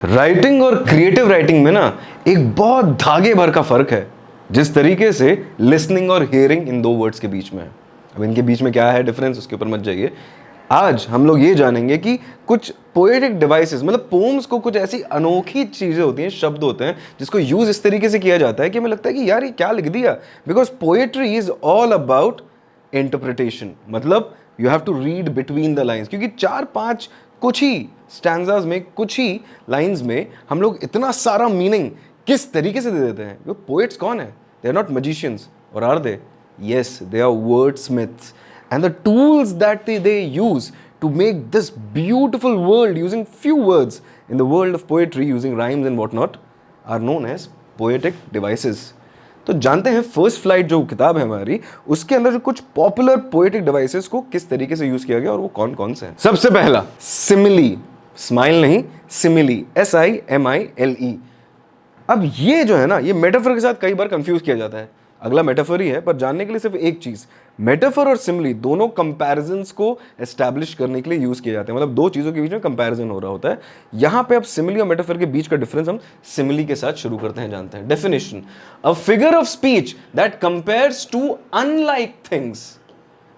Writing और creative writing में ना एक बहुत धागे भर का फर्क है, जिस तरीके से लिसनिंग और हियरिंग इन दो वर्ड्स के बीच में है। अब इनके बीच में क्या है डिफरेंस, उसके ऊपर मत जाइए। आज हम लोग ये जानेंगे कि कुछ पोएटिक डिवाइसेस, मतलब पोम्स को कुछ ऐसी अनोखी चीजें होती हैं, शब्द होते हैं जिसको यूज इस तरीके से किया जाता है कि हमें लगता है कि यार ये क्या लिख दिया। Because poetry is all about interpretation, मतलब you have to read between the lines, क्योंकि चार पांच कुछ ही स्टैंजाज में, कुछ ही लाइंस में हम लोग इतना सारा मीनिंग किस तरीके से दे देते हैं। वो पोएट्स कौन है? दे आर नॉट मैजिशियंस, और are they? Yes, they are word smiths, and the tools that they use to make this beautiful world using few words in the world of poetry, using rhymes and whatnot, are known as poetic devices. तो जानते हैं first flight जो किताब है हमारी, उसके अंदर जो कुछ पॉपुलर पोएटिक डिवाइसेस को किस तरीके से यूज किया गया और वो कौन कौन से हैं। सबसे पहला सिमिली, स्माइल नहीं, सिमिली, SIMILE। अब ये जो है ना, ये मेटाफर के साथ कई बार कंफ्यूज किया जाता है। अगला मेटाफर ही है, पर जानने के लिए सिर्फ एक चीज, मेटाफर और सिमिली दोनों कंपैरिजंस को एस्टैब्लिश करने के लिए यूज किए जाते हैं, मतलब दो चीजों के बीच में कंपैरिजन हो रहा होता है। यहां पे अब सिमिली और मेटाफर के बीच का डिफरेंस हम सिमिली के साथ शुरू करते हैं, जानते हैं। Definition: a figure of speech that compares two unlike things,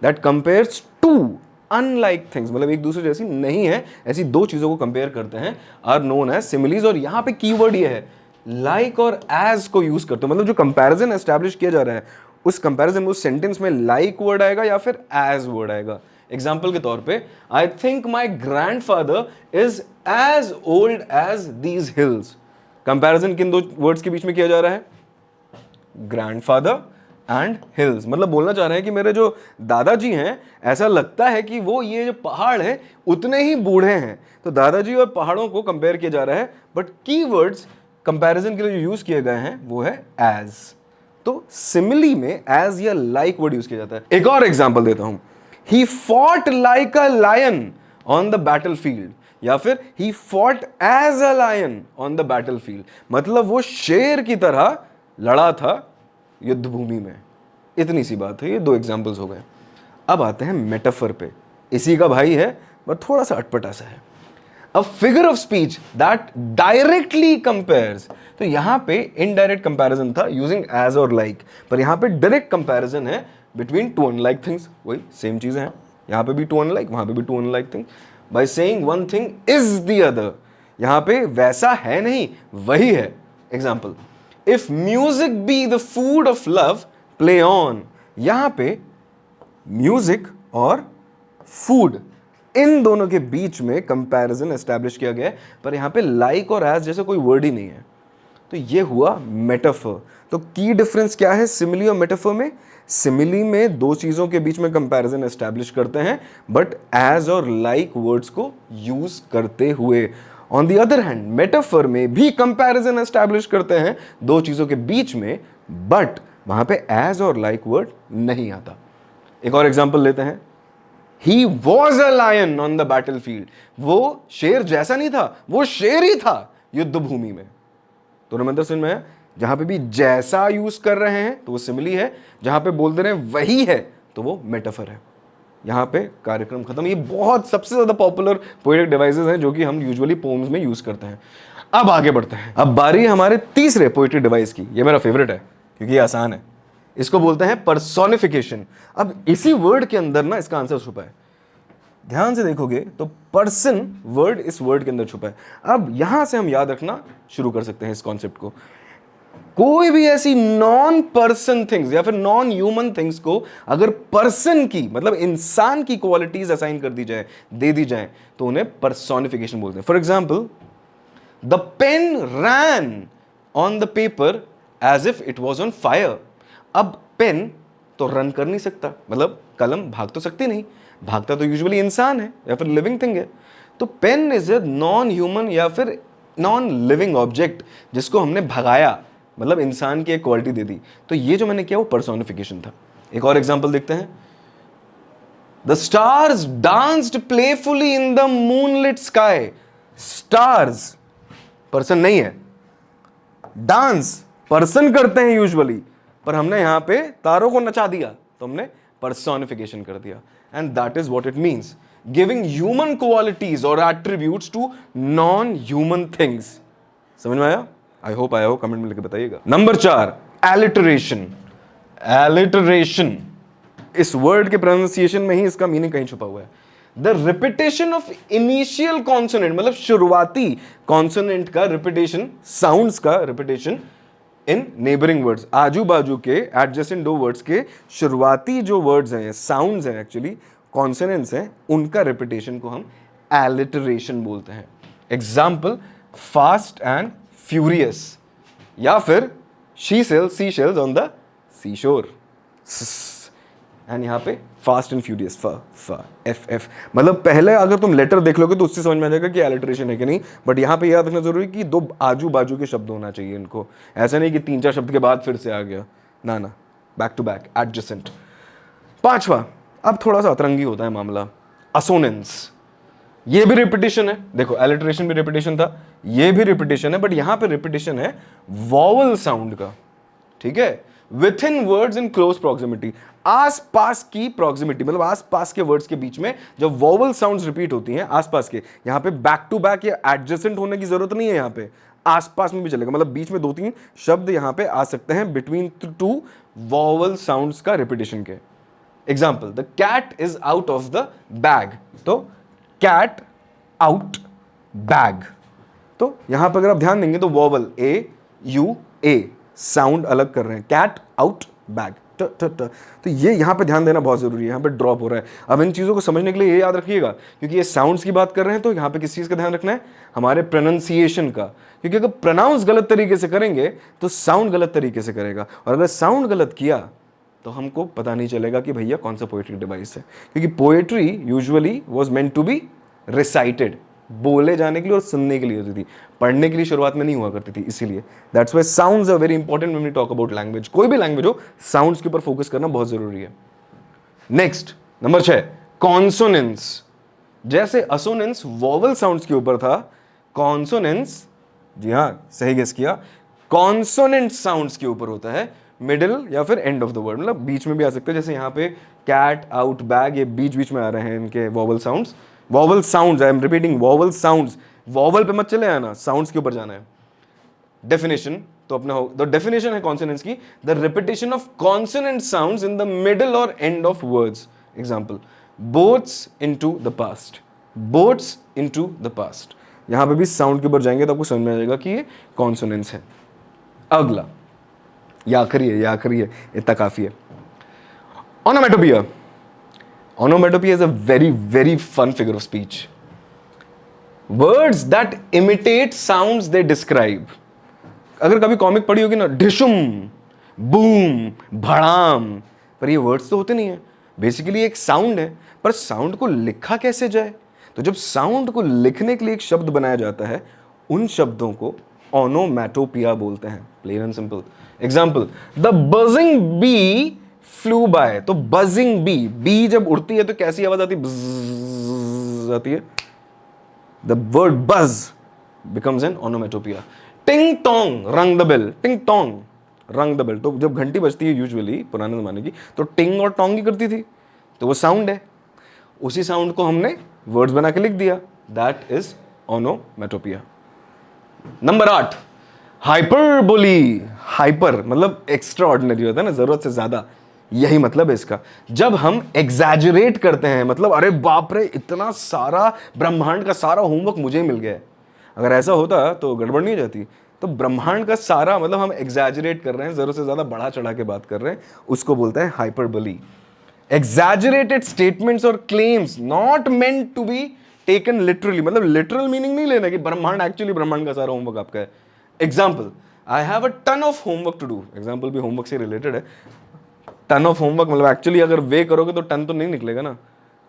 that compares two unlike things, मतलब एक दूसरे जैसी नहीं है, ऐसी दो चीजों को कंपेयर करते हैं, आर नोन एज सिमिलीज। और यहां पे कीवर्ड ये है, लाइक और एज को यूज करते हो, मतलब जो कंपैरिजन एस्टैब्लिश किया जा रहा है उस कंपैरिजन में, उस सेंटेंस में लाइक वर्ड आएगा या फिर एज वर्ड आएगा। एग्जांपल के तौर पे, I think my grandfather is as old as these hills. Comparison किन दो वर्ड्स के बीच में किया जा रहा है? ग्रैंडफादर एंड हिल्स, मतलब बोलना चाह रहे हैं कि मेरे जो दादाजी हैं, ऐसा लगता है कि वो ये जो पहाड़ हैं उतने ही बूढ़े हैं। तो दादाजी और पहाड़ों को कंपेयर किया जा रहा है, बट कीवर्ड्स कंपैरिजन के लिए जो यूज किए गए हैं वो है एज। तो सिमिली में एज या लाइक वर्ड यूज किया जाता है। एक और एग्जांपल देता हूं, he fought like a lion on the battlefield, या फिर he fought as a lion on the battlefield, मतलब वो शेर की तरह लड़ा था युद्ध भूमि में। इतनी सी बात है, ये दो एग्जांपल्स हो गए। अब आते हैं मेटाफर पे, इसी का भाई है पर थोड़ा सा अटपटा सा है। A figure of speech that directly compares, तो यहां पे indirect comparison था using as और like, पर यहां पे direct comparison है between two unlike things। वही सेम चीजें हैं, यहां पे भी two unlike, वहां पे भी two unlike thing, by saying one thing is the other। यहां पे वैसा है नहीं, वही है। Example: if music be the food of love, play on। यहां पे म्यूजिक और फूड, इन दोनों के बीच में कंपैरिजन एस्टैब्लिश किया गया है, पर यहां पे लाइक और एज जैसा कोई वर्ड ही नहीं है। तो ये हुआ मेटाफर। तो की डिफरेंस क्या है सिमिली और मेटाफर में? सिमिली में दो चीजों के बीच में कंपैरिजन एस्टैब्लिश करते हैं, बट एज और लाइक वर्ड्स को यूज करते हुए। On the other hand metaphor में भी कंपैरिजन एस्टैब्लिश करते हैं दो चीजों के बीच में, बट वहां पे एज और लाइक वर्ड नहीं आता। एक और एग्जांपल लेते हैं, He was a lion on the battlefield। वो शेर जैसा नहीं था, वो शेर ही था युद्ध भूमि में। तो नमंतर सिंह में जहां पे भी जैसा यूज कर रहे हैं तो वो सिमिली है, जहां पे बोल दे रहे हैं वही है तो वो मेटाफर है। यहां पे कार्यक्रम खत्म। ये बहुत सबसे ज्यादा पॉपुलर पोएटिक डिवाइसेस हैं जो कि हम यूजुअली पोम्स में यूज करते हैं। अब आगे बढ़ते हैं, अब बारी हमारे तीसरे पोएटिक डिवाइस की। ये मेरा फेवरेट है क्योंकि ये आसान है। इसको बोलते हैं पर्सोनिफिकेशन। अब इसी वर्ड के अंदर ना इसका आंसर छुपा है। ध्यान से देखोगे तो पर्सन वर्ड इस वर्ड के अंदर छुपा है। अब यहां से हम याद रखना शुरू कर सकते हैं इस कॉन्सेप्ट को। कोई भी ऐसी नॉन पर्सन थिंग्स या फिर नॉन ह्यूमन थिंग्स को अगर पर्सन की, मतलब इंसान की क्वालिटीज असाइन कर दी जाए, दे दी जाए, तो उन्हें पर्सोनिफिकेशन बोलते हैं। For example, the pen ran on the paper as if it was on fire. अब पेन तो रन कर नहीं सकता, मतलब कलम भाग तो सकती नहीं, भागता तो यूजुअली इंसान है या फिर लिविंग थिंग है। तो pen is a non human या फिर नॉन लिविंग ऑब्जेक्ट जिसको हमने भगाया, मतलब इंसान की एक क्वालिटी दे दी। तो ये जो मैंने किया वो पर्सोनिफिकेशन था। एक और एग्जांपल देखते हैं, the stars danced playfully in the moonlit sky. Stars person नहीं है, डांस पर्सन करते हैं यूजुअली, पर हमने यहां पे तारों को नचा दिया तो हमने पर्सोनिफिकेशन कर दिया। And that is what it means. Giving human qualities और attributes to non human things. समझ में आया? आई होप आया हो, कमेंट में लिख के बताइएगा। Number 4, alliteration. एलिटरेशन, इस वर्ड के प्रोनाउंसिएशन में ही इसका मीनिंग कहीं छुपा हुआ है। The repetition of initial consonant, मतलब शुरुआती कॉन्सोनेंट का रिपीटेशन, साउंड्स का रिपीटेशन इन नेबरिंग वर्ड्स, आजू बाजू के एडजेसेंट दो वर्ड्स के शुरुआती जो वर्ड्स हैं, साउंड्स हैं, एक्चुअली कॉन्सोनेंट्स हैं, उनका रिपीटेशन को हम एलिटरेशन बोलते हैं। एग्जाम्पल, फास्ट एंड फ्यूरियस, या फिर she sells sea shells on the sea shore, and यहाँ पे fast and furious, F F. मतलब पहले अगर तुम लेटर देख लोगे तो उससे समझ में आ जाएगा कि एलिटरेशन है कि नहीं, बट यहाँ पे याद रखना जरूरी कि दो आजू बाजू के शब्द होना चाहिए इनको, ऐसा नहीं कि 3-4 शब्द के बाद फिर से आ गया, ना ना, बैक टू बैक, एडजेसेंट। 5वां, अब थोड़ा सा अतरंगी होता है मामला, असोनेंस। ये भी रिपीटेशन है, देखो एलिटरेशन भी रिपीटेशन था, ये भी रिपीटेशन है, बट यहां पे रिपीटेशन है वॉवल साउंड का, ठीक है, with in words in close proximity, आसपास की प्रॉक्सिमिटी, मतलब आसपास के वर्ड्स के बीच में जब वॉवल साउंड्स रिपीट होती हैं, आसपास के, यहां पे बैक टू बैक या एडजेसेंट होने की जरूरत नहीं है, यहां पे आसपास में भी चलेगा, मतलब बीच में 2-3 शब्द यहां पे आ सकते हैं बिटवीन 2 वॉवल साउंड्स का रिपीटेशन के। Example, the cat is out of the bag, तो कैट आउट बैग, तो यहां पर अगर आप ध्यान देंगे तो vowel A U A sound अलग कर रहे हैं, कैट आउट बैग, तो ये यहां पे ध्यान देना बहुत जरूरी है, यहां पे ड्रॉप हो रहा है। अब इन चीजों को समझने के लिए ये याद रखिएगा, क्योंकि ये साउंड्स की बात कर रहे हैं, तो यहां पे किस चीज का ध्यान रखना है, हमारे प्रोनाउंसिएशन का, क्योंकि अगर प्रोनाउंस गलत तरीके से करेंगे तो साउंड गलत तरीके से करेगा, और अगर साउंड गलत किया तो हमको पता नहीं चलेगा कि भैया कौन सा पोएट्री डिवाइस है, क्योंकि poetry usually was meant to be recited, बोले जाने के लिए और सुनने के लिए होती थी, पढ़ने के लिए शुरुआत में नहीं हुआ करती थी, इसीलिए that's why sounds are very important when we talk about language. कोई भी लैंग्वेज हो, साउंड्स के ऊपर फोकस करना बहुत जरूरी है। Next, number 6, consonance. जैसे असोनेंस वॉवल साउंड्स के ऊपर था, कॉन्सोनेंस, जी हां सही गेस किया, कॉन्सोनेंट साउंड्स के ऊपर होता है, मिडिल या फिर एंड ऑफ द वर्ड, मतलब बीच में भी आ सकते हैं, जैसे यहाँ पे कैट आउट बैग, ये बीच बीच में आ रहे हैं इनके vowel sounds, vowel sounds, I am repeating, vowel sounds, vowel पे मत चले आना, साउंड्स के ऊपर जाना है। डेफिनेशन तो अपना हो, द डेफिनेशन है कॉन्सोनेंट्स की, the repetition of consonant sounds in the middle और end of words. Example, boats into the past, boats into the past, यहां पे भी साउंड के ऊपर जाएंगे तो आपको समझ में आ जाएगा कि ये कॉन्सोनेंट्स है। अगला, ये आखिरी है, इतना काफी है, onomatopoeia. Onomatopoeia is a very, very fun figure of speech. Words that imitate sounds they describe. अगर कभी कॉमिक पढ़ी होगी ना, ढिशुम, बूम, भड़ाम, पर ये वर्ड्स तो होते नहीं है, बेसिकली एक साउंड है, पर साउंड को लिखा कैसे जाए, तो जब साउंड को लिखने के लिए एक शब्द बनाया जाता है, उन शब्दों को ओनोमैटोपिया बोलते हैं, plain and simple. Example, the buzzing bee flew by, तो बजिंग बी, बी जब उड़ती है तो कैसी आवाज आती है, बज़ आती है, द वर्ड बज बिकम्स एन ओनोमेटोपिया। टिंग टोंग रंग द बेल, टिंग टोंग रंग द बेल, तो जब घंटी बजती है यूजुअली पुराने जमाने की, तो टिंग और टोंग ही करती थी, तो वो साउंड है, उसी साउंड को हमने वर्ड्स बना के लिख दिया, that is onomatopoeia. Number 8, hyperbole. Hyper मतलब एक्स्ट्रा ऑर्डिनरी होता है ना, जरूरत से ज्यादा, यही मतलब है इसका। जब हम एग्जैजरेट करते हैं, मतलब अरे बाप रे इतना सारा ब्रह्मांड का सारा होमवर्क मुझे ही मिल गया है, अगर ऐसा होता तो गड़बड़ नहीं हो जाती। तो ब्रह्मांड का सारा मतलब हम एग्जैजरेट कर रहे हैं, जरूरत से ज्यादा बढ़ा चढ़ा के बात कर रहे हैं, उसको बोलते हैं हाइपरबोली। एग्जैजरेटेड स्टेटमेंट्स और claims not meant to be taken literally, मतलब लिटरल मीनिंग नहीं लेना कि ब्रह्मांड एक्चुअली ब्रह्मांड का सारा होमवर्क आपका है। Example, I have a ton of homework to do, example भी होमवर्क से रिलेटेड है। टन ऑफ होमवर्क मतलब एक्चुअली अगर वे करोगे तो टन तो नहीं निकलेगा ना,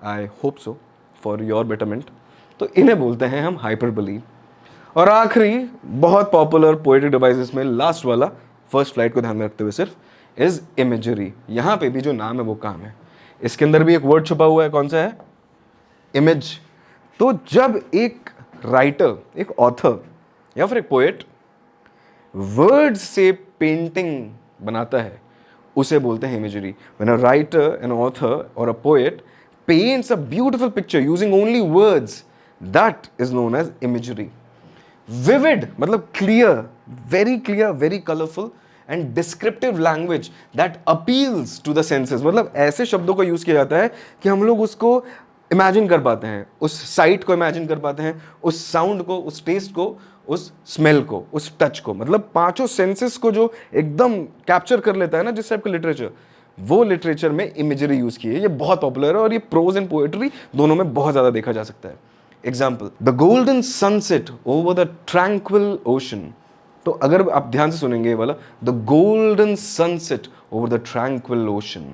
I hope so for your betterment, तो इन्हें बोलते हैं हम हाइपरबोली। और आखिरी बहुत पॉपुलर पोएटिक डिवाइसेस में लास्ट वाला, फर्स्ट फ्लाइट को ध्यान में रखते हुए सिर्फ, इज इमेजरी। यहां पे भी जो नाम है वो काम है, इसके अंदर भी एक वर्ड छुपा हुआ है, कौन सा है, इमेज। तो जब एक राइटर, एक ऑथर या फिर एक पोएट वर्ड से पेंटिंग बनाता है, उसे बोलते हैं imagery. When a writer, an author और a poet paints a beautiful picture using only words, that is known as imagery. Vivid मतलब clear, very colorful and descriptive language that appeals to the senses. मतलब ऐसे शब्दों का use किया जाता है कि हम लोग उसको इमेजिन कर पाते हैं, उस साइट को इमेजिन कर पाते हैं, उस साउंड को, उस टेस्ट को, उस स्मेल को, उस टच को, मतलब पांचों सेंसेस को जो एकदम कैप्चर कर लेता है ना जिस टाइप का लिटरेचर, वो लिटरेचर में इमेजरी यूज की है। ये बहुत पॉपुलर है और ये प्रोज एंड पोएट्री दोनों में बहुत ज्यादा देखा जा सकता है। Example, the golden sunset over the tranquil ocean. तो अगर आप ध्यान से सुनेंगे ये वाला, the golden sunset over the tranquil ocean,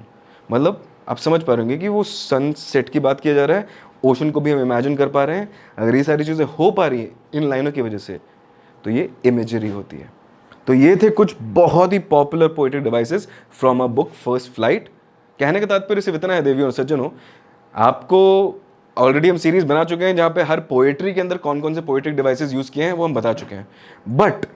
मतलब आप समझ पा रहे होंगे कि वो सनसेट की बात किया जा रहा है, ओशन को भी हम इमेजिन कर पा रहे हैं। अगर ये सारी चीज़ें हो पा रही हैं इन लाइनों की वजह से, तो ये इमेजरी होती है। तो ये थे कुछ बहुत ही popular poetic devices from a book first flight. कहने का तात्पर्य सिर्फ इतना है देवियों और सज्जनों, आपको ऑलरेडी हम सीरीज बना चुके हैं जहाँ पे हर पोएट्री के अंदर कौन कौन से पोएटिक डिवाइसेस यूज़ किए हैं वो हम बता चुके हैं। बट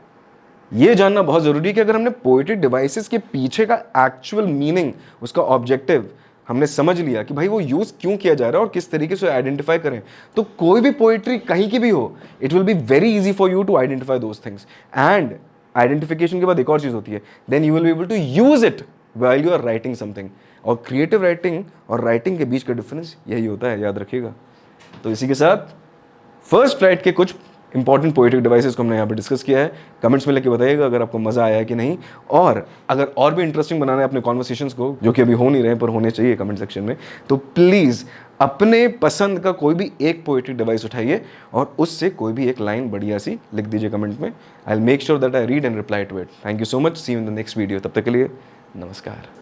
ये जानना बहुत ज़रूरी है कि अगर हमने पोएटिक डिवाइसेस के पीछे का एक्चुअल मीनिंग, उसका ऑब्जेक्टिव हमने समझ लिया कि भाई वो यूज़ क्यों किया जा रहा है और किस तरीके से आइडेंटिफाई करें, तो कोई भी पोएट्री कहीं की भी हो, it will be very easy for you to identify those things. And identification के बाद एक और चीज़ होती है, then you will be able to use it while you are writing something. और क्रिएटिव राइटिंग और राइटिंग के बीच का डिफरेंस यही होता है, याद रखिएगा। तो इसी के साथ फर्स्ट फ्लाइट के कुछ इंपॉर्टेंट पोएटिक डिवाइसेस को हमने यहाँ पे डिस्कस किया है। कमेंट्स में लेके बताइएगा अगर आपको मज़ा आया है कि नहीं, और अगर और भी इंटरेस्टिंग बनाना है अपने कॉन्वर्सेशंस को, जो कि अभी हो नहीं रहे पर होने चाहिए कमेंट सेक्शन में, तो प्लीज़ अपने पसंद का कोई भी एक पोएटिक डिवाइस उठाइए और उससे कोई भी एक लाइन बढ़िया सी लिख दीजिए कमेंट में। I will make sure that I read and reply to it. Thank you so much, see you in the next video. तब तक के लिए नमस्कार।